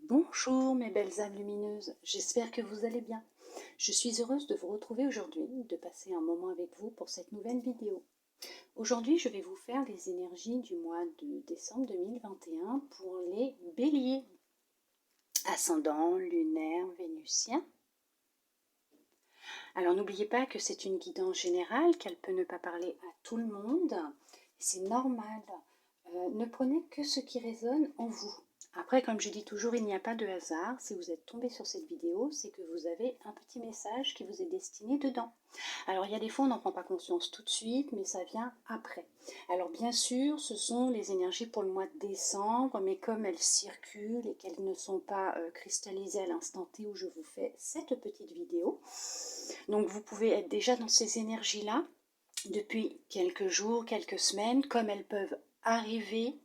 Bonjour mes belles âmes lumineuses, j'espère que vous allez bien. Je suis heureuse de vous retrouver aujourd'hui, de passer un moment avec vous pour cette nouvelle vidéo. Aujourd'hui, je vais vous faire les énergies du mois de décembre 2021 pour les béliers. Ascendant, lunaire, vénusien. Alors n'oubliez pas que c'est une guidance générale, qu'elle peut ne pas parler à tout le monde. C'est normal. Ne prenez que ce qui résonne en vous. Après, comme je dis toujours, il n'y a pas de hasard. Si vous êtes tombé sur cette vidéo, c'est que vous avez un petit message qui vous est destiné dedans. Alors, il y a des fois, on n'en prend pas conscience tout de suite, mais ça vient après. Alors, bien sûr, ce sont les énergies pour le mois de décembre, mais comme elles circulent et qu'elles ne sont pas cristallisées à l'instant T où je vous fais cette petite vidéo. Donc, vous pouvez être déjà dans ces énergies-là depuis quelques jours, quelques semaines, comme elles peuvent arriver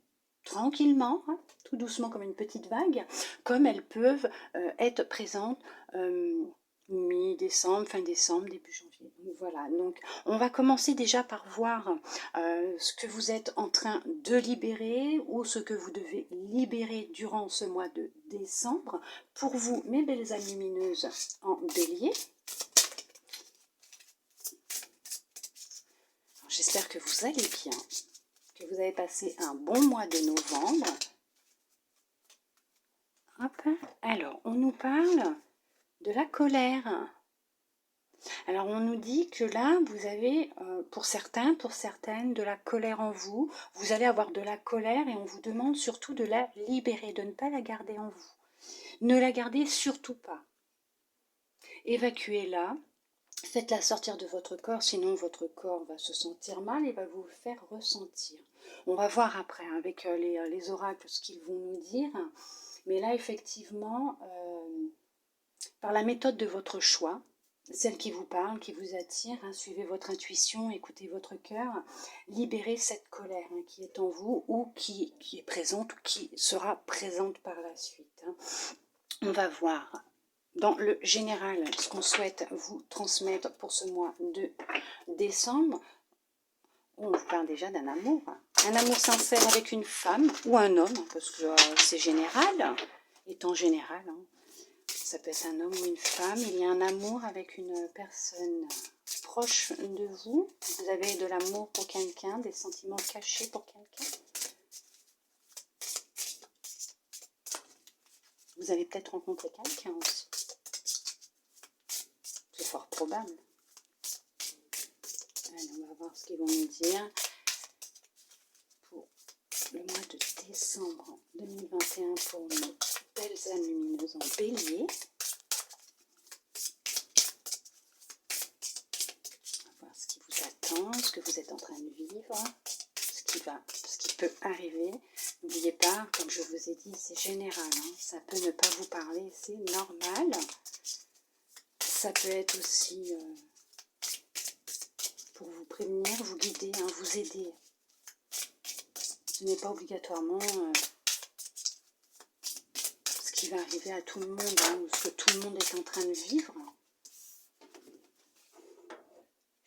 tranquillement, hein, tout doucement comme une petite vague, comme elles peuvent être présentes mi-décembre, fin décembre, début janvier. Donc, voilà, donc on va commencer déjà par voir ce que vous êtes en train de libérer ou ce que vous devez libérer durant ce mois de décembre. Pour vous, mes belles âmes lumineuses en bélier. J'espère que vous allez bien, que vous avez passé un bon mois de novembre. Hop. Alors, on nous parle de la colère. Alors, on nous dit que là, vous avez, pour certains, pour certaines, de la colère en vous. Vous allez avoir de la colère et on vous demande surtout de la libérer, de ne pas la garder en vous. Ne la gardez surtout pas. Évacuez-la. Faites-la sortir de votre corps, sinon votre corps va se sentir mal et va vous le faire ressentir. On va voir après avec les oracles ce qu'ils vont nous dire. Mais là, effectivement, par la méthode de votre choix, celle qui vous parle, qui vous attire, hein, suivez votre intuition, écoutez votre cœur, libérez cette colère hein, qui est en vous ou qui est présente ou qui sera présente par la suite. Hein. On va voir dans le général ce qu'on souhaite vous transmettre pour ce mois de décembre. On vous parle déjà d'un amour. Un amour sincère avec une femme ou un homme, parce que c'est général, étant général. Hein. Ça peut être un homme ou une femme. Il y a un amour avec une personne proche de vous. Vous avez de l'amour pour quelqu'un, des sentiments cachés pour quelqu'un. Vous allez peut-être rencontrer quelqu'un aussi. C'est fort probable. Allez, on va voir ce qu'ils vont nous dire pour le mois de décembre 2021 pour nos belles âmes lumineuses en bélier. On va voir ce qui vous attend, ce que vous êtes en train de vivre, ce qui peut arriver. N'oubliez pas, comme je vous ai dit, c'est général. Hein, ça peut ne pas vous parler, c'est normal. Ça peut être aussi pour vous prévenir, vous guider, hein, vous aider. Ce n'est pas obligatoirement ce qui va arriver à tout le monde, hein, ou ce que tout le monde est en train de vivre.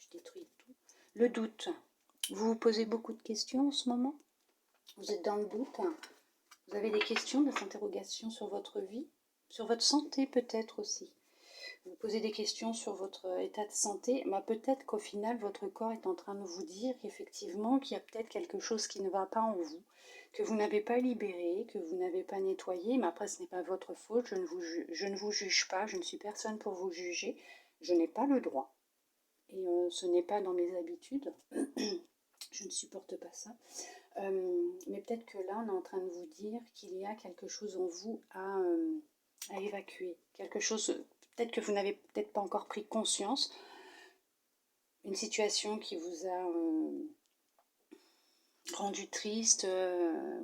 Je détruis tout. Le doute. Vous vous posez beaucoup de questions en ce moment? Vous êtes dans le doute? Vous avez des questions, des interrogations sur votre vie, sur votre santé peut-être aussi. Vous posez des questions sur votre état de santé, mais peut-être qu'au final, votre corps est en train de vous dire qu'effectivement, qu'il y a peut-être quelque chose qui ne va pas en vous, que vous n'avez pas libéré, que vous n'avez pas nettoyé, mais après, ce n'est pas votre faute, je ne vous juge pas, je ne suis personne pour vous juger, je n'ai pas le droit. Et ce n'est pas dans mes habitudes, je ne supporte pas ça. Mais peut-être que là, on est en train de vous dire qu'il y a quelque chose en vous à évacuer, quelque chose... Peut-être que vous n'avez peut-être pas encore pris conscience, une situation qui vous a rendu triste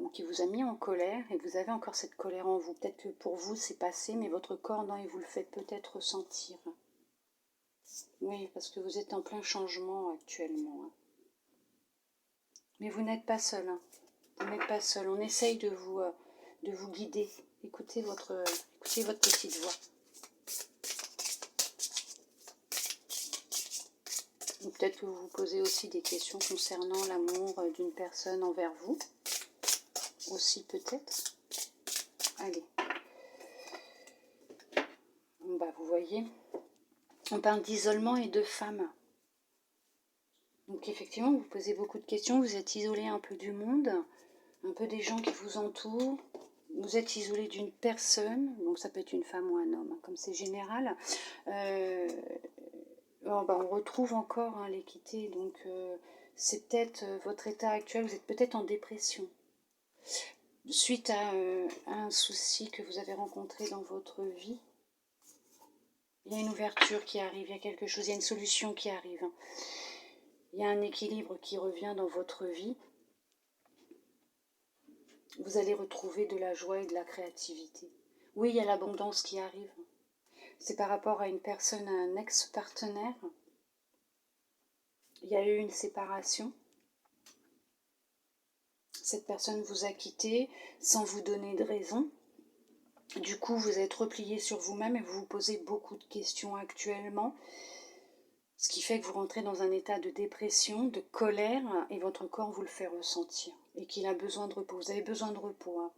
ou qui vous a mis en colère et vous avez encore cette colère en vous. Peut-être que pour vous c'est passé, mais votre corps, non, il vous le fait peut-être ressentir. Oui, parce que vous êtes en plein changement actuellement. Hein. Mais vous n'êtes pas seul. Hein. Vous n'êtes pas seul. On essaye de vous guider. Écoutez votre petite voix. Ou peut-être que vous vous posez aussi des questions concernant l'amour d'une personne envers vous. Aussi peut-être. Allez. Bah, vous voyez, on parle d'isolement et de femme. Donc effectivement, vous posez beaucoup de questions, vous êtes isolé un peu du monde, un peu des gens qui vous entourent, vous êtes isolé d'une personne, donc ça peut être une femme ou un homme, hein, comme c'est général. Oh, bah, on retrouve encore hein, l'équité, donc c'est peut-être votre état actuel, vous êtes peut-être en dépression. Suite à un souci que vous avez rencontré dans votre vie, il y a une ouverture qui arrive, il y a quelque chose, il y a une solution qui arrive. Il y a un équilibre qui revient dans votre vie. Vous allez retrouver de la joie et de la créativité. Oui, il y a l'abondance qui arrive. C'est par rapport à une personne, à un ex-partenaire. Il y a eu une séparation. Cette personne vous a quitté sans vous donner de raison. Du coup, vous êtes replié sur vous-même et vous vous posez beaucoup de questions actuellement. Ce qui fait que vous rentrez dans un état de dépression, de colère, et votre corps vous le fait ressentir. Et qu'il a besoin de repos. Vous avez besoin de repos. Hein.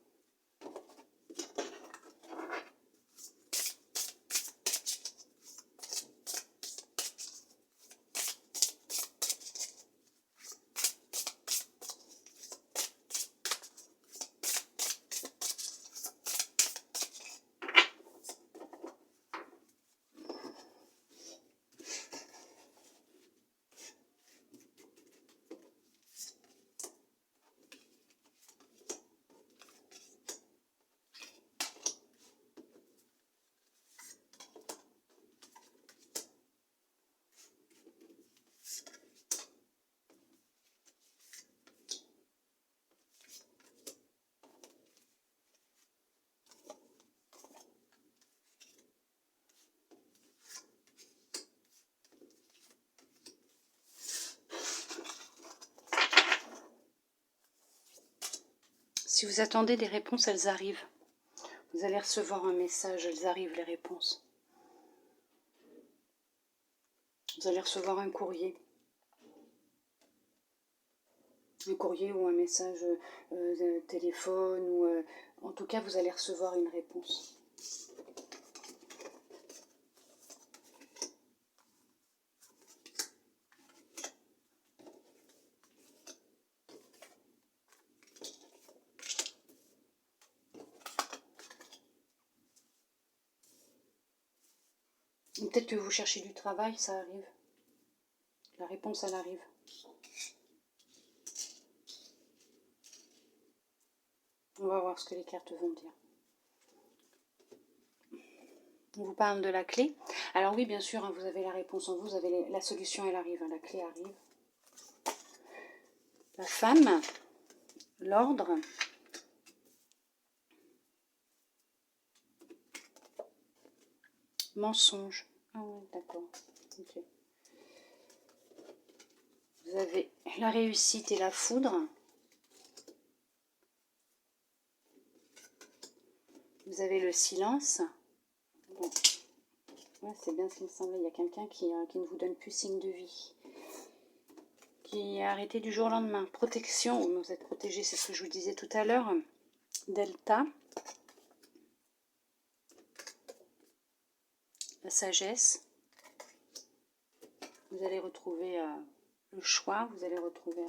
Si vous attendez des réponses, elles arrivent. Vous allez recevoir un message, elles arrivent les réponses. Vous allez recevoir un courrier. Un courrier ou un message de téléphone. Ou, en tout cas, vous allez recevoir une réponse. Peut-être que vous cherchez du travail, ça arrive. La réponse, elle arrive. On va voir ce que les cartes vont dire. On vous parle de la clé. Alors oui, bien sûr, hein, vous avez la réponse en vous, vous avez la solution, elle arrive, hein, la clé arrive. La femme, l'ordre, mensonge. Ah oui, d'accord. Okay. Vous avez la réussite et la foudre. Vous avez le silence. Bon. Ouais, c'est bien ce qui me semblait. Il y a quelqu'un qui ne vous donne plus signe de vie. Qui est arrêté du jour au lendemain. Protection, vous êtes protégé, c'est ce que je vous disais tout à l'heure. Delta. La sagesse. Vous allez retrouver le choix, vous allez retrouver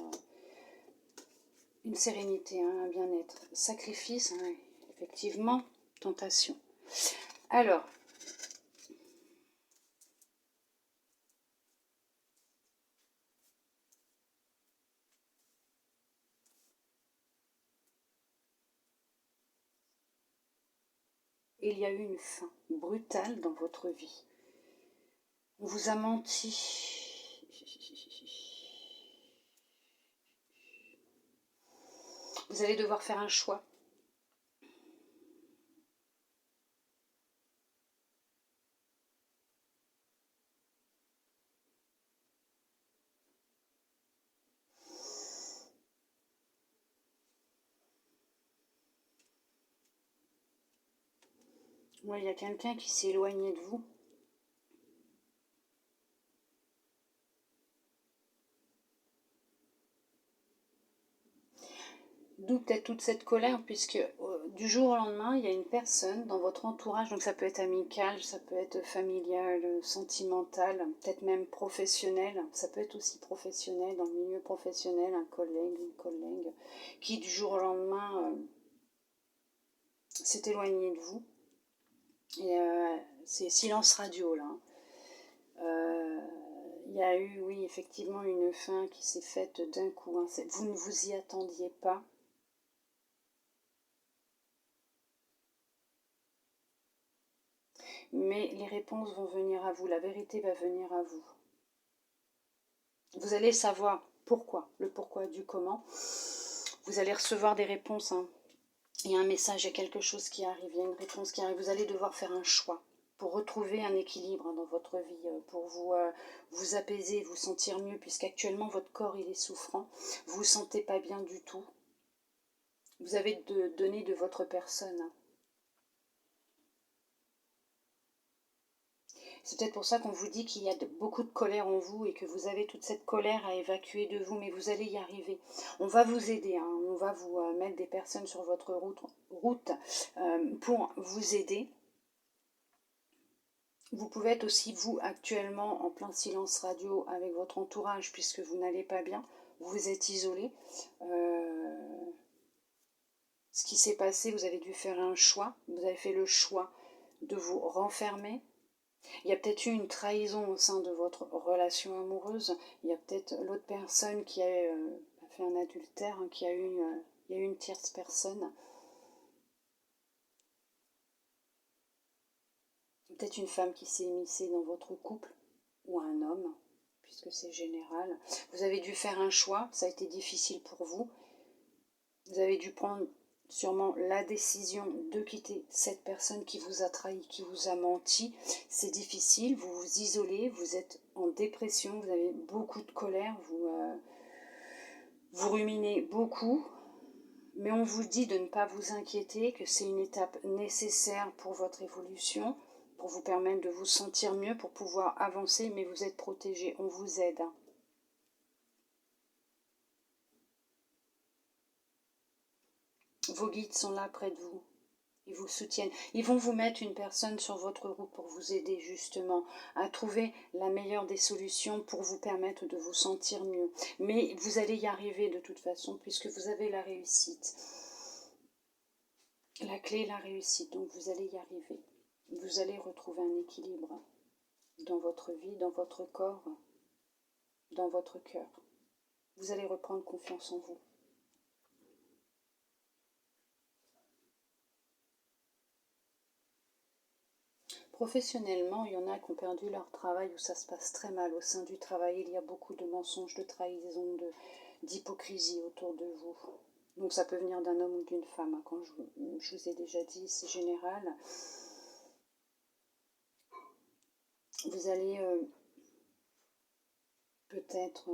une sérénité, hein, un bien-être. Sacrifice, hein, effectivement, tentation. Alors, il y a eu une fin brutale dans votre vie. On vous a menti. Vous allez devoir faire un choix. Ouais, il y a quelqu'un qui s'est éloigné de vous. D'où peut-être toute cette colère, puisque du jour au lendemain, il y a une personne dans votre entourage, donc ça peut être amical, ça peut être familial, sentimental, peut-être même professionnel, ça peut être aussi professionnel, dans le milieu professionnel, un collègue, une collègue, qui du jour au lendemain s'est éloigné de vous. Et c'est silence radio là. Il y a eu, oui, effectivement, une fin qui s'est faite d'un coup. Hein. Vous ne vous y attendiez pas. Mais les réponses vont venir à vous, la vérité va venir à vous. Vous allez savoir pourquoi, le pourquoi du comment. Vous allez recevoir des réponses. Hein. Il y a un message, il y a quelque chose qui arrive, il y a une réponse qui arrive. Vous allez devoir faire un choix pour retrouver un équilibre dans votre vie, pour vous apaiser, vous sentir mieux, puisqu'actuellement votre corps il est souffrant. Vous ne vous sentez pas bien du tout. Vous avez donné de votre personne. C'est peut-être pour ça qu'on vous dit qu'il y a beaucoup de colère en vous et que vous avez toute cette colère à évacuer de vous, mais vous allez y arriver. On va vous aider, hein. On va vous mettre des personnes sur votre route pour vous aider. Vous pouvez être aussi, vous, actuellement, en plein silence radio avec votre entourage, puisque vous n'allez pas bien, vous êtes isolé. Ce qui s'est passé, vous avez dû faire un choix. Vous avez fait le choix de vous renfermer. Il y a peut-être eu une trahison au sein de votre relation amoureuse. Il y a peut-être l'autre personne qui a fait un adultère, hein, il y a eu une tierce personne. Peut-être une femme qui s'est immiscée dans votre couple, ou un homme, puisque c'est général. Vous avez dû faire un choix, ça a été difficile pour vous. Vous avez dû prendre sûrement la décision de quitter cette personne qui vous a trahi, qui vous a menti. C'est difficile, vous vous isolez, vous êtes en dépression, vous avez beaucoup de colère, vous ruminez beaucoup. Mais on vous dit de ne pas vous inquiéter, que c'est une étape nécessaire pour votre évolution, pour vous permettre de vous sentir mieux, pour pouvoir avancer, mais vous êtes protégé, on vous aide. Vos guides sont là près de vous, ils vous soutiennent. Ils vont vous mettre une personne sur votre route pour vous aider justement à trouver la meilleure des solutions pour vous permettre de vous sentir mieux. Mais vous allez y arriver de toute façon puisque vous avez la réussite. La clé est la réussite, donc vous allez y arriver. Vous allez retrouver un équilibre dans votre vie, dans votre corps, dans votre cœur. Vous allez reprendre confiance en vous. Professionnellement, il y en a qui ont perdu leur travail où ça se passe très mal au sein du travail. Il y a beaucoup de mensonges, de trahison, d'hypocrisie autour de vous. Donc ça peut venir d'un homme ou d'une femme. Quand je vous ai déjà dit, c'est général. Vous allez peut-être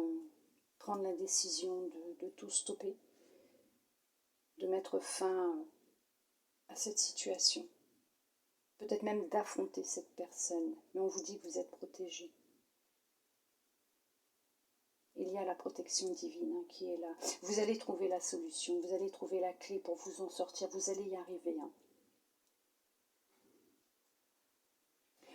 prendre la décision de tout stopper, de mettre fin à cette situation. Peut-être même d'affronter cette personne. Mais on vous dit que vous êtes protégé. Il y a la protection divine hein, qui est là. Vous allez trouver la solution, vous allez trouver la clé pour vous en sortir, vous allez y arriver. Hein.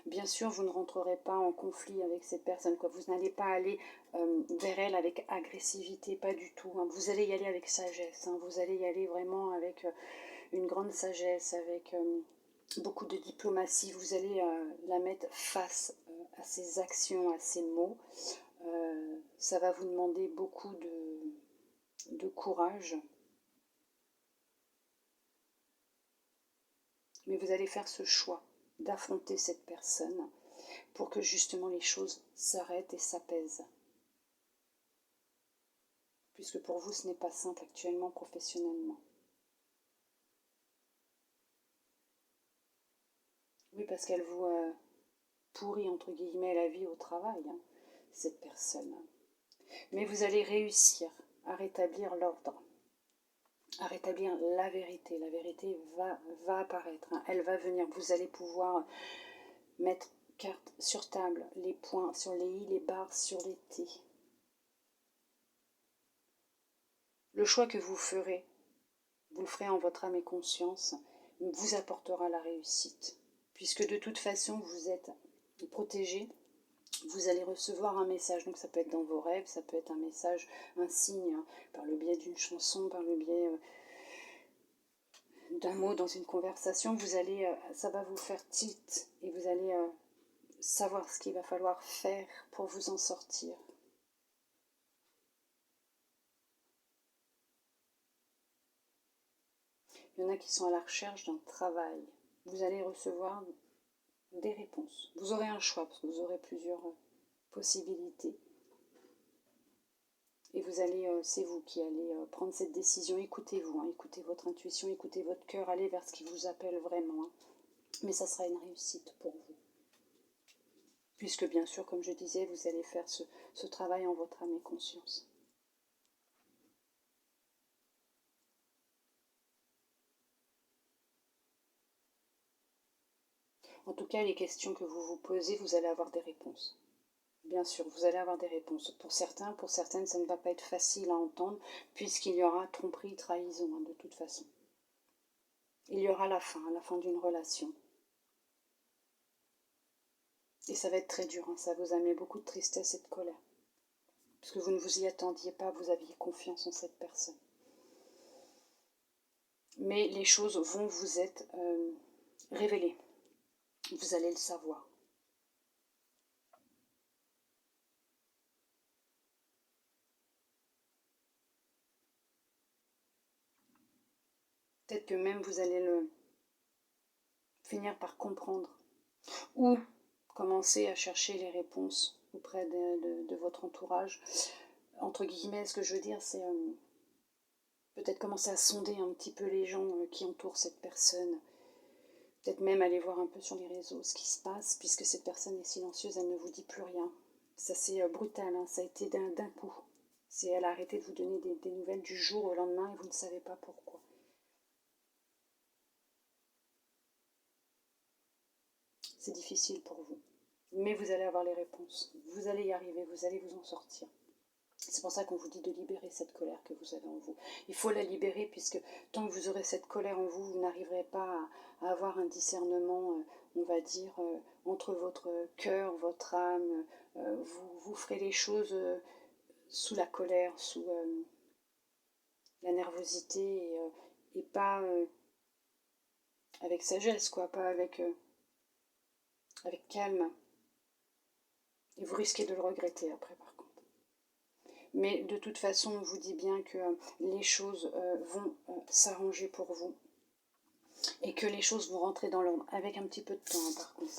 Bien sûr, vous ne rentrerez pas en conflit avec cette personne. Quoi. Vous n'allez pas aller vers elle avec agressivité, pas du tout. Hein. Vous allez y aller avec sagesse. Hein. Vous allez y aller vraiment avec une grande sagesse, avec beaucoup de diplomatie. Vous allez la mettre face à ses actions, à ses mots. Ça va vous demander beaucoup de courage. Mais vous allez faire ce choix d'affronter cette personne pour que justement les choses s'arrêtent et s'apaisent. Puisque pour vous, ce n'est pas simple actuellement professionnellement. Oui, parce qu'elle vous pourrit, entre guillemets, la vie au travail, hein, cette personne. Mais vous allez réussir à rétablir l'ordre, à rétablir la vérité. La vérité va apparaître, hein, elle va venir. Vous allez pouvoir mettre carte sur table, les points sur les i, les barres sur les t. Le choix que vous ferez vous le ferez en votre âme et conscience, vous apportera la réussite. Puisque de toute façon, vous êtes protégé, vous allez recevoir un message. Donc ça peut être dans vos rêves, ça peut être un message, un signe, par le biais d'une chanson, par le biais d'un mot dans une conversation. Vous allez, ça va vous faire tilt et vous allez savoir ce qu'il va falloir faire pour vous en sortir. Il y en a qui sont à la recherche d'un travail. Vous allez recevoir des réponses. Vous aurez un choix, parce que vous aurez plusieurs possibilités. Et vous allez, c'est vous qui allez prendre cette décision. Écoutez-vous, hein, écoutez votre intuition, écoutez votre cœur, allez vers ce qui vous appelle vraiment. Hein. Mais ça sera une réussite pour vous. Puisque bien sûr, comme je disais, vous allez faire ce travail en votre âme et conscience. En tout cas, les questions que vous vous posez, vous allez avoir des réponses. Bien sûr, vous allez avoir des réponses. Pour certains, pour certaines, ça ne va pas être facile à entendre, puisqu'il y aura tromperie, trahison, hein, de toute façon. Il y aura la fin d'une relation. Et ça va être très dur, hein, ça vous amener beaucoup de tristesse et de colère. Parce que vous ne vous y attendiez pas, vous aviez confiance en cette personne. Mais les choses vont vous être révélées. Vous allez le savoir. Peut-être que même vous allez le finir par comprendre. Ou commencer à chercher les réponses auprès de votre entourage. Entre guillemets, ce que je veux dire, c'est peut-être commencer à sonder un petit peu les gens qui entourent cette personne. Peut-être même aller voir un peu sur les réseaux ce qui se passe, puisque cette personne est silencieuse, elle ne vous dit plus rien. Ça c'est brutal, hein, ça a été d'un coup. Elle a arrêté de vous donner des nouvelles du jour au lendemain et vous ne savez pas pourquoi. C'est difficile pour vous. Mais vous allez avoir les réponses. Vous allez y arriver, vous allez vous en sortir. C'est pour ça qu'on vous dit de libérer cette colère que vous avez en vous. Il faut la libérer puisque tant que vous aurez cette colère en vous, vous n'arriverez pas à avoir un discernement, on va dire, entre votre cœur, votre âme. Vous ferez les choses sous la colère, sous la nervosité et pas avec sagesse, quoi, pas avec calme. Et vous risquez de le regretter après, par contre. Mais de toute façon, on vous dit bien que les choses vont s'arranger pour vous et que les choses vont rentrer dans l'ordre, avec un petit peu de temps, hein, par contre.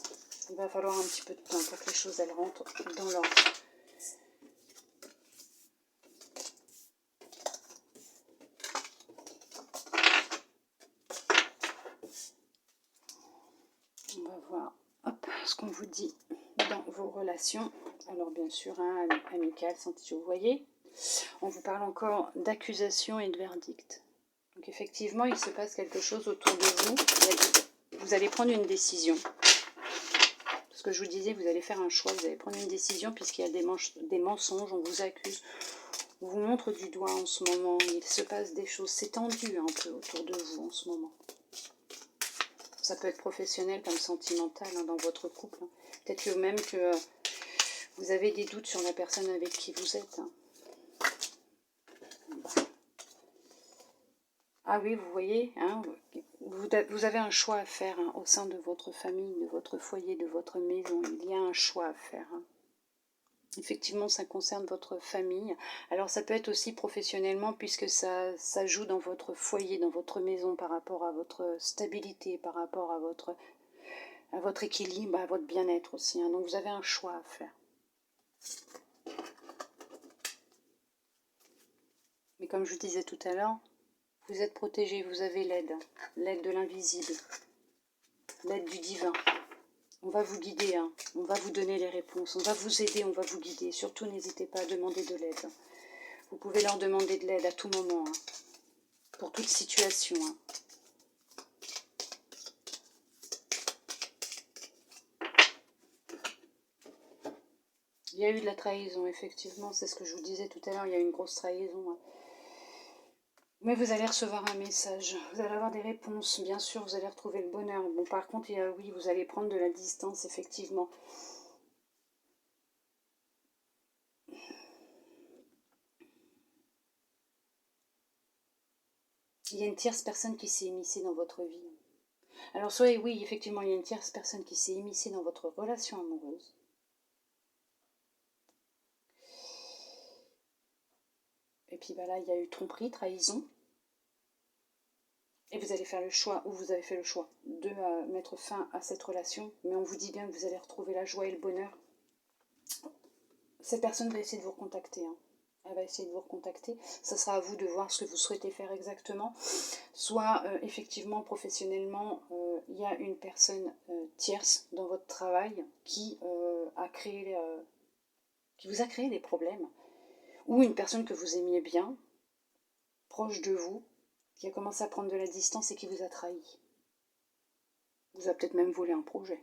Il va falloir un petit peu de temps pour que les choses elles rentrent dans l'ordre. On va voir ce qu'on vous dit dans vos relations. Alors bien sûr, hein, amicales, sentimentales, vous voyez. On vous parle encore d'accusation et de verdict. Donc effectivement, il se passe quelque chose autour de vous. Vous allez prendre une décision. Ce que je vous disais, vous allez faire un choix, vous allez prendre une décision puisqu'il y a des mensonges, on vous accuse, on vous montre du doigt en ce moment. Il se passe des choses, c'est tendu un peu autour de vous en ce moment. Ça peut être professionnel comme sentimental hein, dans votre couple. Hein. Peut-être que même que vous avez des doutes sur la personne avec qui vous êtes. Hein. Ah oui, vous voyez, hein, vous avez un choix à faire hein, au sein de votre famille, de votre foyer, de votre maison. Il y a un choix à faire. Hein. Effectivement, ça concerne votre famille. Alors ça peut être aussi professionnellement puisque ça joue dans votre foyer, dans votre maison par rapport à votre stabilité, par rapport à votre équilibre, à votre bien-être aussi. Hein. Donc vous avez un choix à faire. Mais comme je vous disais tout à l'heure, vous êtes protégé, vous avez l'aide de l'invisible, l'aide du divin. On va vous guider, hein. On va vous donner les réponses, on va vous aider, on va vous guider. Surtout, n'hésitez pas à demander de l'aide. Vous pouvez leur demander de l'aide à tout moment, hein, pour toute situation. Hein. Il y a eu de la trahison, effectivement, c'est ce que je vous disais tout à l'heure, il y a eu une grosse trahison. Hein. Mais vous allez recevoir un message, vous allez avoir des réponses, bien sûr, vous allez retrouver le bonheur. Bon, par contre, oui, vous allez prendre de la distance, effectivement. Il y a une tierce personne qui s'est immiscée dans votre vie. Alors, soit oui, effectivement, il y a une tierce personne qui s'est immiscée dans votre relation amoureuse. Et puis bah là, il y a eu tromperie, trahison. Et vous allez faire le choix, ou vous avez fait le choix, de mettre fin à cette relation. Mais on vous dit bien que vous allez retrouver la joie et le bonheur. Cette personne va essayer de vous recontacter. Hein. Elle va essayer de vous recontacter. Ça sera à vous de voir ce que vous souhaitez faire exactement. Soit effectivement, professionnellement, il y a une personne tierce dans votre travail qui vous a créé des problèmes. Ou une personne que vous aimiez bien, proche de vous, qui a commencé à prendre de la distance et qui vous a trahi. Vous a peut-être même volé un projet.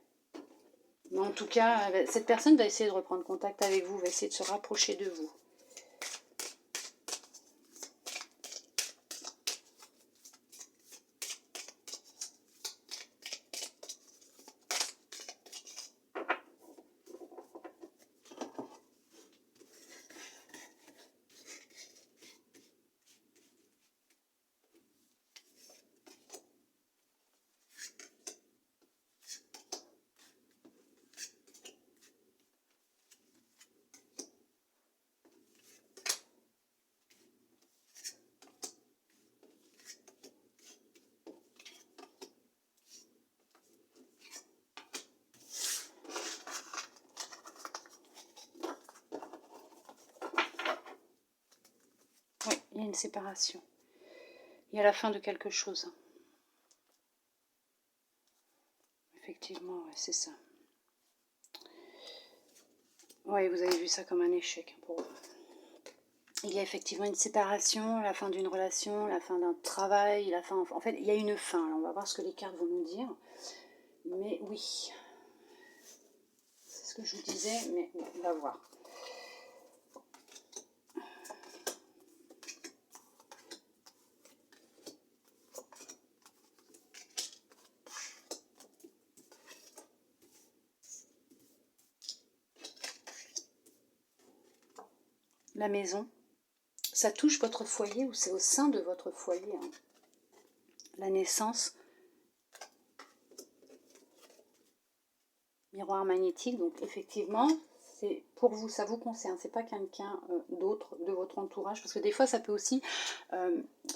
Mais en tout cas, cette personne va essayer de reprendre contact avec vous, va essayer de se rapprocher de vous. Oui, il y a une séparation. Il y a la fin de quelque chose. Effectivement, ouais, c'est ça. Oui, vous avez vu ça comme un échec pour vous. Il y a effectivement une séparation, la fin d'une relation, la fin d'un travail, la fin... En fait, il y a une fin. Alors, on va voir ce que les cartes vont nous dire. Mais oui, c'est ce que je vous disais, mais on va voir. La maison, ça touche votre foyer ou c'est au sein de votre foyer. Hein. La naissance, miroir magnétique, donc effectivement, c'est pour vous, ça vous concerne, c'est pas quelqu'un d'autre de votre entourage, parce que des fois ça peut aussi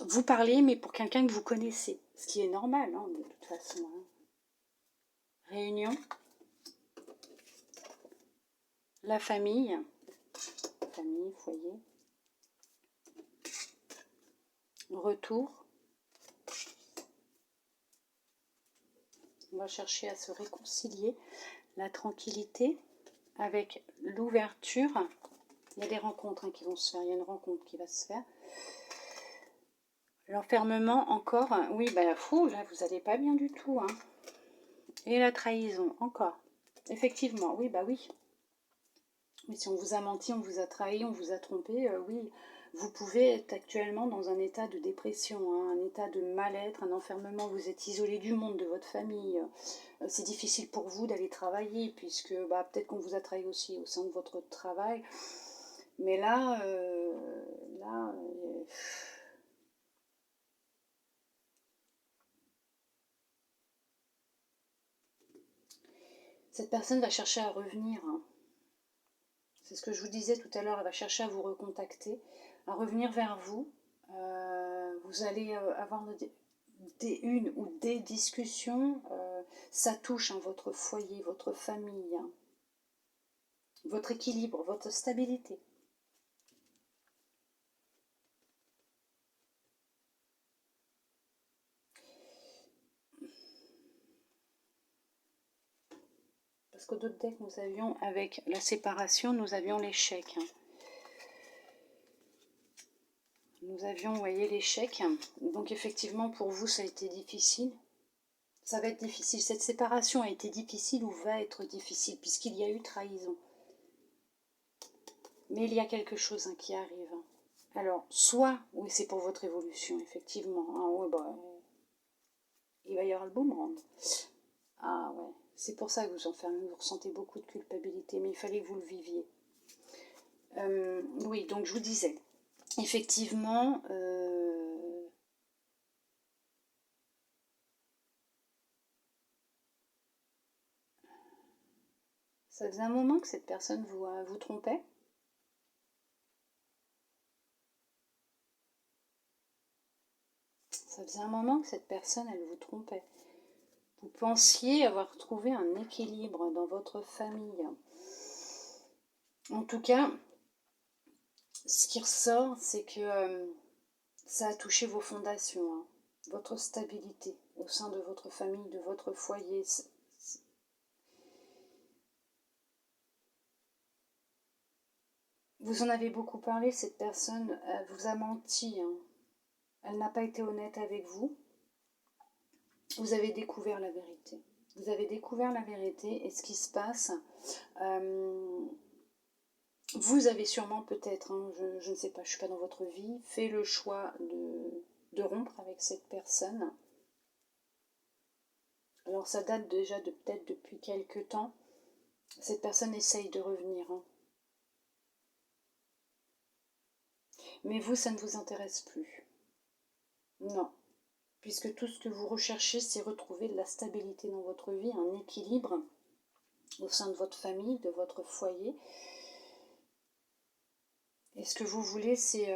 vous parler, mais pour quelqu'un que vous connaissez, ce qui est normal, hein, de toute façon. Hein. Réunion, la famille, foyer, retour. On va chercher à se réconcilier, la tranquillité avec l'ouverture. Il y a des rencontres qui vont se faire, il y a une rencontre qui va se faire. L'enfermement encore, oui, bah là vous n'allez pas bien du tout. Hein. Et la trahison, encore. Effectivement, oui, bah oui. Mais si on vous a menti, on vous a trahi, on vous a trompé, oui, vous pouvez être actuellement dans un état de dépression, hein, un état de mal-être, un enfermement, vous êtes isolé du monde, de votre famille. C'est difficile pour vous d'aller travailler, puisque bah, peut-être qu'on vous a trahi aussi au sein de votre travail. Mais là, cette personne va chercher à revenir. Hein. C'est ce que je vous disais tout à l'heure, elle va chercher à vous recontacter, à revenir vers vous. Vous allez avoir une ou des discussions. Ça touche hein, votre foyer, votre famille, hein, votre équilibre, votre stabilité. Parce qu'au d'autres deck, nous avions, avec la séparation, nous avions l'échec. Hein. Nous avions, vous voyez, l'échec. Donc effectivement, pour vous, ça a été difficile. Ça va être difficile. Cette séparation a été difficile ou va être difficile, puisqu'il y a eu trahison. Mais il y a quelque chose hein, qui arrive. Hein. Alors, soit, oui, c'est pour votre évolution, effectivement. Ah ouais, bah, il va y avoir le boomerang. Ah ouais, c'est pour ça que vous enfermez, vous ressentez beaucoup de culpabilité, mais il fallait que vous le viviez. Oui, donc je vous disais, effectivement, ça faisait un moment que cette personne vous trompait. Ça faisait un moment que cette personne, elle vous trompait. Vous pensiez avoir trouvé un équilibre dans votre famille. En tout cas, ce qui ressort, c'est que ça a touché vos fondations, hein, votre stabilité au sein de votre famille, de votre foyer. Vous en avez beaucoup parlé, cette personne vous a menti, hein. Elle n'a pas été honnête avec vous. Vous avez découvert la vérité. Vous avez découvert la vérité et ce qui se passe, vous avez sûrement peut-être, hein, je ne sais pas, je ne suis pas dans votre vie, fait le choix de rompre avec cette personne. Alors ça date déjà de peut-être depuis quelques temps. Cette personne essaye de revenir, hein. Mais vous, ça ne vous intéresse plus. Non. Puisque tout ce que vous recherchez, c'est retrouver de la stabilité dans votre vie, un équilibre au sein de votre famille, de votre foyer. Et ce que vous voulez, c'est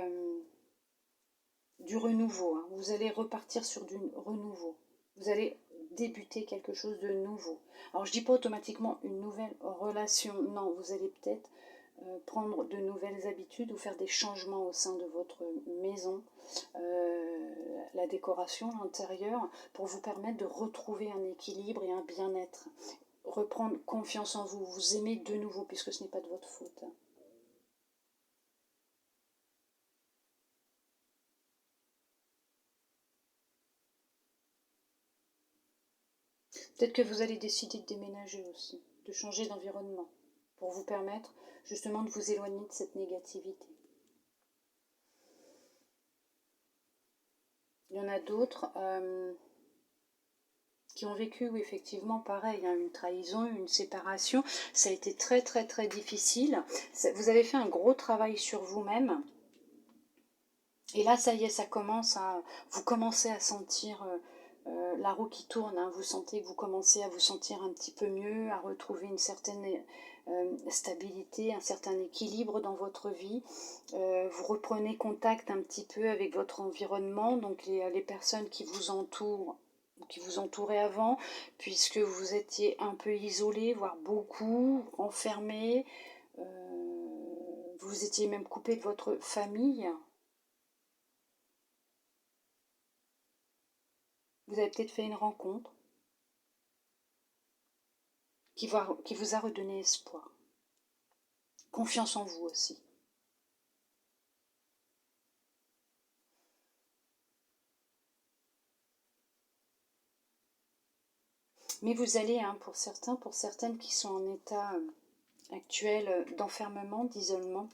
du renouveau, hein. Vous allez repartir sur du renouveau. Vous allez débuter quelque chose de nouveau. Alors je ne dis pas automatiquement une nouvelle relation, non, vous allez peut-être prendre de nouvelles habitudes ou faire des changements au sein de votre maison, la décoration, l'intérieur, pour vous permettre de retrouver un équilibre et un bien-être. Reprendre confiance en vous, vous aimer de nouveau, puisque ce n'est pas de votre faute. Peut-être que vous allez décider de déménager aussi, de changer d'environnement, pour vous permettre justement de vous éloigner de cette négativité. Il y en a d'autres qui ont vécu, oui, effectivement, pareil, hein, une trahison, une séparation. Ça a été très, très, très difficile. Vous avez fait un gros travail sur vous-même. Et là, ça y est, ça commence à... Vous commencez à sentir la roue qui tourne, hein. Vous sentez que vous commencez à vous sentir un petit peu mieux, à retrouver une certaine stabilité, un certain équilibre dans votre vie. Vous reprenez contact un petit peu avec votre environnement, donc les personnes qui vous entourent, qui vous entouraient avant, puisque vous étiez un peu isolé, voire beaucoup, enfermé. Vous étiez même coupé de votre famille. Vous avez peut-être fait une rencontre qui vous a redonné espoir. Confiance en vous aussi. Mais vous allez, hein, pour certains, pour certaines qui sont en état actuel d'enfermement, d'isolement,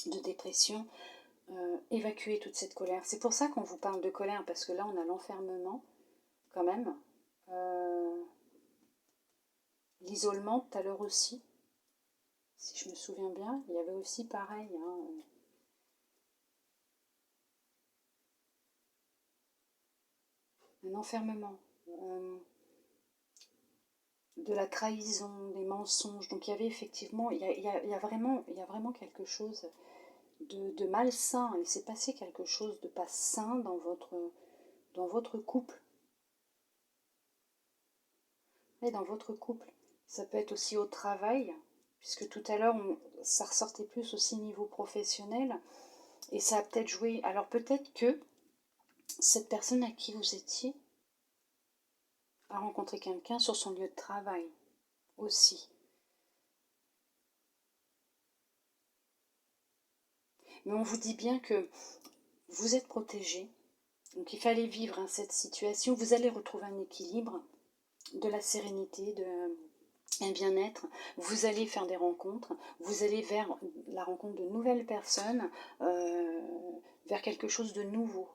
de dépression, évacuer toute cette colère. C'est pour ça qu'on vous parle de colère, parce que là on a l'enfermement quand même. L'isolement tout à l'heure aussi, si je me souviens bien, il y avait aussi pareil, hein, un enfermement, de la trahison, des mensonges. Donc il y avait effectivement, il y a vraiment quelque chose de malsain. Il s'est passé quelque chose de pas sain dans votre couple. Et dans votre couple. Ça peut être aussi au travail, puisque tout à l'heure, ça ressortait plus aussi niveau professionnel. Et ça a peut-être joué. Alors peut-être que cette personne à qui vous étiez a rencontré quelqu'un sur son lieu de travail aussi. Mais on vous dit bien que vous êtes protégé. Donc il fallait vivre, hein, cette situation. Vous allez retrouver un équilibre, de la sérénité, un bien-être, vous allez faire des rencontres, vous allez vers la rencontre de nouvelles personnes, vers quelque chose de nouveau.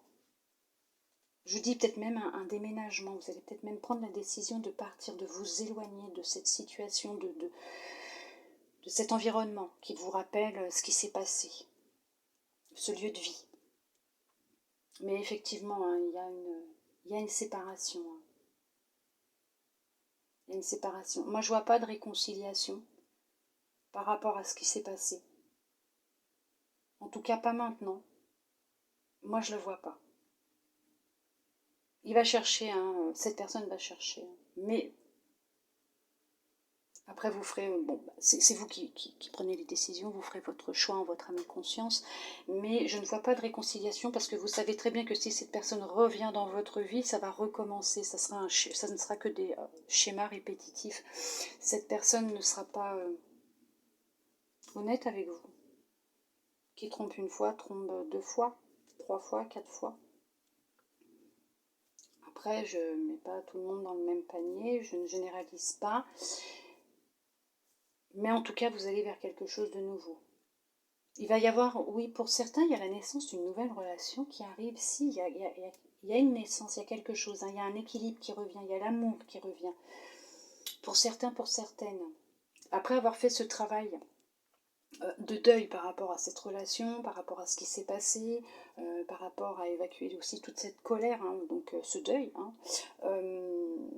Je dis peut-être même un déménagement, vous allez peut-être même prendre la décision de partir, de vous éloigner de cette situation, de cet environnement qui vous rappelle ce qui s'est passé, ce lieu de vie. Mais effectivement, hein, il y a une séparation. Hein. Il y a une séparation. Moi, je vois pas de réconciliation par rapport à ce qui s'est passé. En tout cas, pas maintenant. Moi, je le vois pas. Il va chercher, hein, cette personne va chercher. Mais après, vous ferez, bon, c'est vous qui prenez les décisions, vous ferez votre choix en votre âme et conscience, mais je ne vois pas de réconciliation parce que vous savez très bien que si cette personne revient dans votre vie, ça va recommencer, ça ne sera que des schémas répétitifs. Cette personne ne sera pas honnête avec vous. Qui trompe une fois, trompe 2 fois, 3 fois, 4 fois. Après, je ne mets pas tout le monde dans le même panier, je ne généralise pas. Mais en tout cas, vous allez vers quelque chose de nouveau. Il va y avoir, oui, pour certains, il y a la naissance d'une nouvelle relation qui arrive. Si, il y a une naissance, il y a quelque chose, hein, il y a un équilibre qui revient, il y a l'amour qui revient. Pour certains, pour certaines. Après avoir fait ce travail de deuil par rapport à cette relation, par rapport à ce qui s'est passé, par rapport à évacuer aussi toute cette colère, hein, donc ce deuil, hein,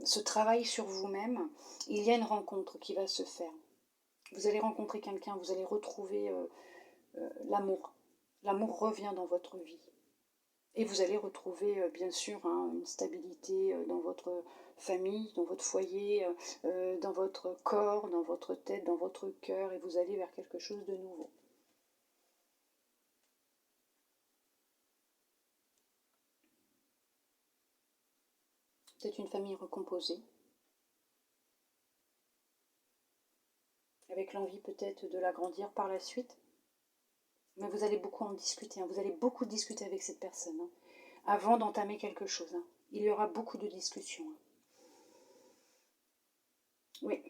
ce travail sur vous-même, il y a une rencontre qui va se faire. Vous allez rencontrer quelqu'un, vous allez retrouver l'amour. L'amour revient dans votre vie. Et vous allez retrouver, bien sûr, hein, une stabilité dans votre famille, dans votre foyer, dans votre corps, dans votre tête, dans votre cœur, et vous allez vers quelque chose de nouveau. Peut-être une famille recomposée, avec l'envie peut-être de l'agrandir par la suite. Mais vous allez beaucoup en discuter, hein. Vous allez beaucoup discuter avec cette personne, hein, avant d'entamer quelque chose. Hein. Il y aura beaucoup de discussions. Hein. Oui.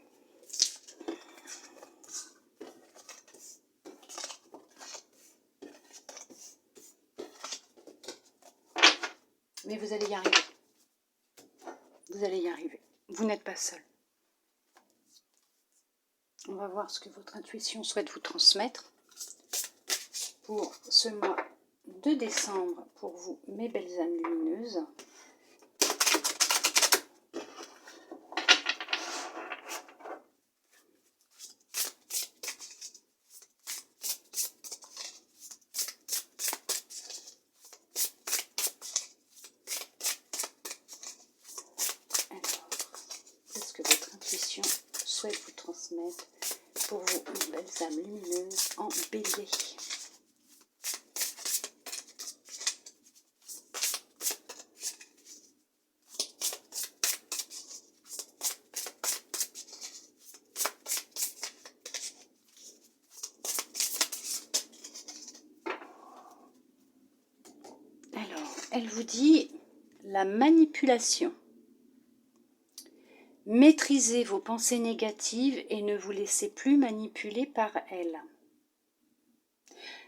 Mais vous allez y arriver. Vous allez y arriver. Vous n'êtes pas seul. On va voir ce que votre intuition souhaite vous transmettre pour ce mois de décembre pour vous, mes belles âmes lumineuses. Alors, qu'est-ce que votre intuition souhaite vous transmettre pour vous, mes belles âmes lumineuses en bélier? Elle vous dit la manipulation. Maîtrisez vos pensées négatives et ne vous laissez plus manipuler par elles.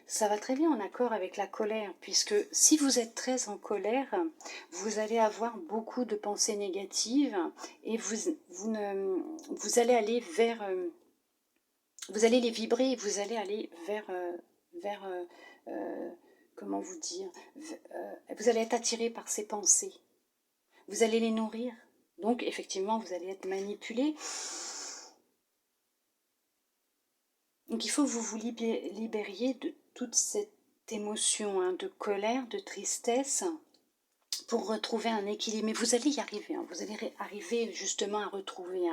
Ça va très bien en accord avec la colère, puisque si vous êtes très en colère, vous allez avoir beaucoup de pensées négatives et vous allez aller vers... vous allez les vibrer, vous allez aller vers comment vous dire, vous allez être attiré par ces pensées. Vous allez les nourrir. Donc, effectivement, vous allez être manipulé. Donc, il faut que vous vous libériez de toute cette émotion, hein, de colère, de tristesse, pour retrouver un équilibre. Mais vous allez y arriver. Hein. Vous allez arriver justement à retrouver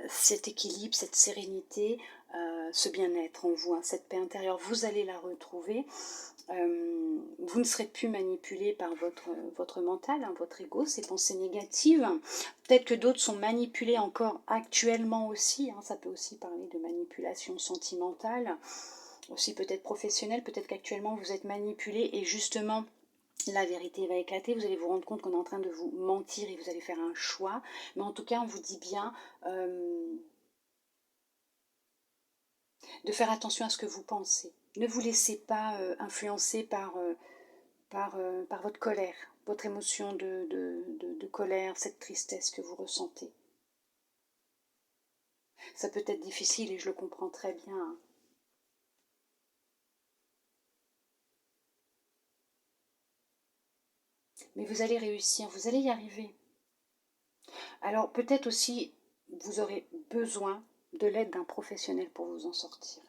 cet équilibre, cette sérénité, ce bien-être en vous, hein, cette paix intérieure. Vous allez la retrouver. Vous ne serez plus manipulé par votre mental, hein, votre ego, ces pensées négatives. Peut-être que d'autres sont manipulés encore actuellement aussi. Hein, ça peut aussi parler de manipulation sentimentale, aussi peut-être professionnelle. Peut-être qu'actuellement vous êtes manipulé et justement la vérité va éclater, vous allez vous rendre compte qu'on est en train de vous mentir et vous allez faire un choix. Mais en tout cas, on vous dit bien de faire attention à ce que vous pensez. Ne vous laissez pas influencer par votre colère, votre émotion de colère, cette tristesse que vous ressentez. Ça peut être difficile et je le comprends très bien, hein. Mais vous allez réussir, vous allez y arriver. Alors peut-être aussi, vous aurez besoin de l'aide d'un professionnel pour vous en sortir.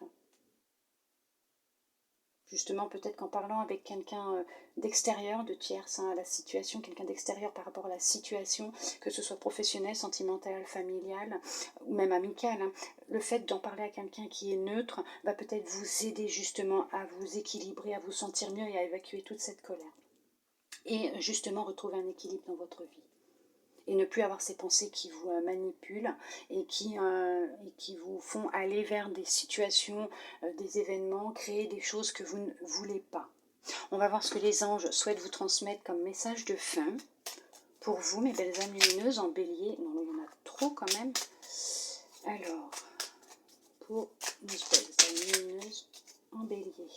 Justement, peut-être qu'en parlant avec quelqu'un d'extérieur, de tierce à la situation, quelqu'un d'extérieur par rapport à la situation, que ce soit professionnel, sentimental, familial ou même amical, hein, le fait d'en parler à quelqu'un qui est neutre va peut-être vous aider justement à vous équilibrer, à vous sentir mieux et à évacuer toute cette colère. Et justement retrouver un équilibre dans votre vie. Et ne plus avoir ces pensées qui vous manipulent et qui vous font aller vers des situations, des événements, créer des choses que vous ne voulez pas. On va voir ce que les anges souhaitent vous transmettre comme message de fin pour vous, mes belles âmes lumineuses en bélier. Non, il y en a trop quand même. Alors, pour nos belles âmes lumineuses en bélier.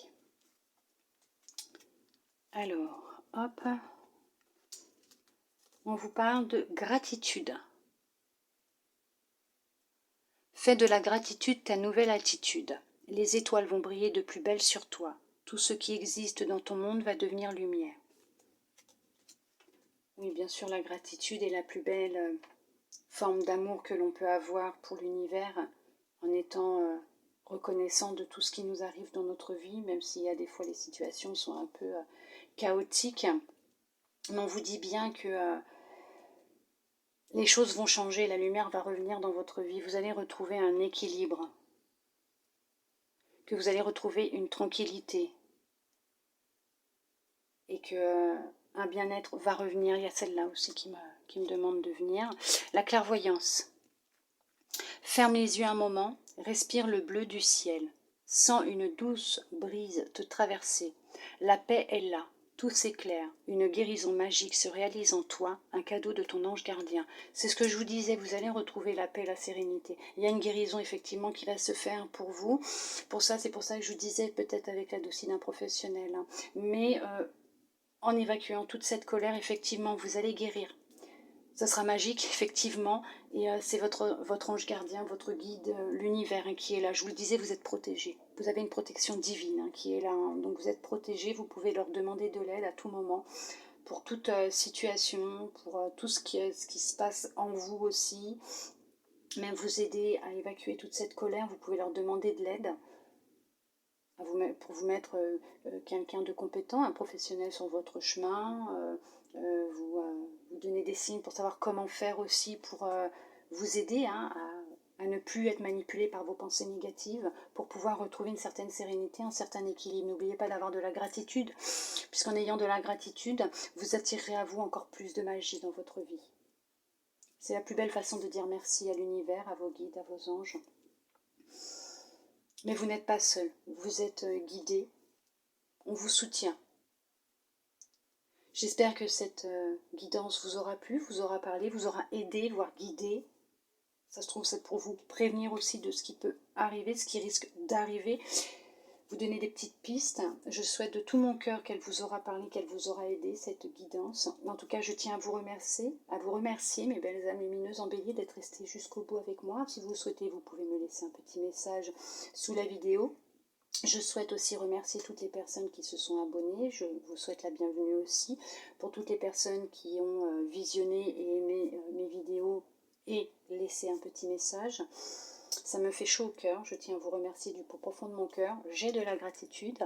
Alors, hop. On vous parle de gratitude. Fais de la gratitude ta nouvelle attitude. Les étoiles vont briller de plus belle sur toi. Tout ce qui existe dans ton monde va devenir lumière. Oui, bien sûr, la gratitude est la plus belle forme d'amour que l'on peut avoir pour l'univers, en étant reconnaissant de tout ce qui nous arrive dans notre vie, même s'il y a des fois les situations sont un peu chaotiques. Mais on vous dit bien que les choses vont changer, la lumière va revenir dans votre vie, vous allez retrouver un équilibre, que vous allez retrouver une tranquillité et que un bien-être va revenir. Il y a celle-là aussi qui me demande de venir. La clairvoyance. Ferme les yeux un moment, respire le bleu du ciel. Sens une douce brise te traverser. La paix est là. Tout s'éclaire, une guérison magique se réalise en toi, un cadeau de ton ange gardien. C'est ce que je vous disais, vous allez retrouver la paix, la sérénité. Il y a une guérison effectivement qui va se faire pour vous. C'est pour ça que je vous disais peut-être avec la doucine d'un professionnel. Hein. Mais en évacuant toute cette colère, effectivement, vous allez guérir. Ça sera magique, effectivement, et c'est votre ange gardien, votre guide, l'univers hein, qui est là. Je vous le disais, vous êtes protégé. Vous avez une protection divine hein, qui est là. Hein. Donc vous êtes protégé, vous pouvez leur demander de l'aide à tout moment, pour toute situation, pour tout ce qui se passe en vous aussi. Même vous aider à évacuer toute cette colère, vous pouvez leur demander de l'aide. Pour vous mettre quelqu'un de compétent, un professionnel sur votre chemin, vous donner des signes pour savoir comment faire aussi pour vous aider hein, à ne plus être manipulé par vos pensées négatives, pour pouvoir retrouver une certaine sérénité, un certain équilibre. N'oubliez pas d'avoir de la gratitude, puisqu'en ayant de la gratitude, vous attirerez à vous encore plus de magie dans votre vie. C'est la plus belle façon de dire merci à l'univers, à vos guides, à vos anges. Mais vous n'êtes pas seul, vous êtes guidé, on vous soutient. J'espère que cette guidance vous aura plu, vous aura parlé, vous aura aidé, voire guidé. Ça se trouve, c'est pour vous prévenir aussi de ce qui peut arriver, ce qui risque d'arriver. Vous donner des petites pistes. Je souhaite de tout mon cœur qu'elle vous aura parlé, qu'elle vous aura aidé, cette guidance. En tout cas, je tiens à vous remercier, mes belles âmes lumineuses en bélier, d'être restées jusqu'au bout avec moi. Si vous le souhaitez, vous pouvez me laisser un petit message sous la vidéo. Je souhaite aussi remercier toutes les personnes qui se sont abonnées. Je vous souhaite la bienvenue aussi. Pour toutes les personnes qui ont visionné et aimé mes vidéos et laissé un petit message. Ça me fait chaud au cœur. Je tiens à vous remercier du plus profond de mon cœur. J'ai de la gratitude.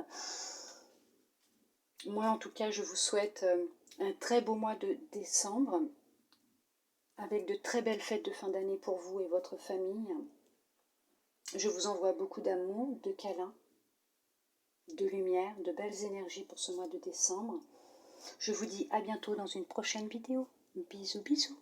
Moi, en tout cas, je vous souhaite un très beau mois de décembre avec de très belles fêtes de fin d'année pour vous et votre famille. Je vous envoie beaucoup d'amour, de câlins, de lumière, de belles énergies pour ce mois de décembre. Je vous dis à bientôt dans une prochaine vidéo. Bisous, bisous.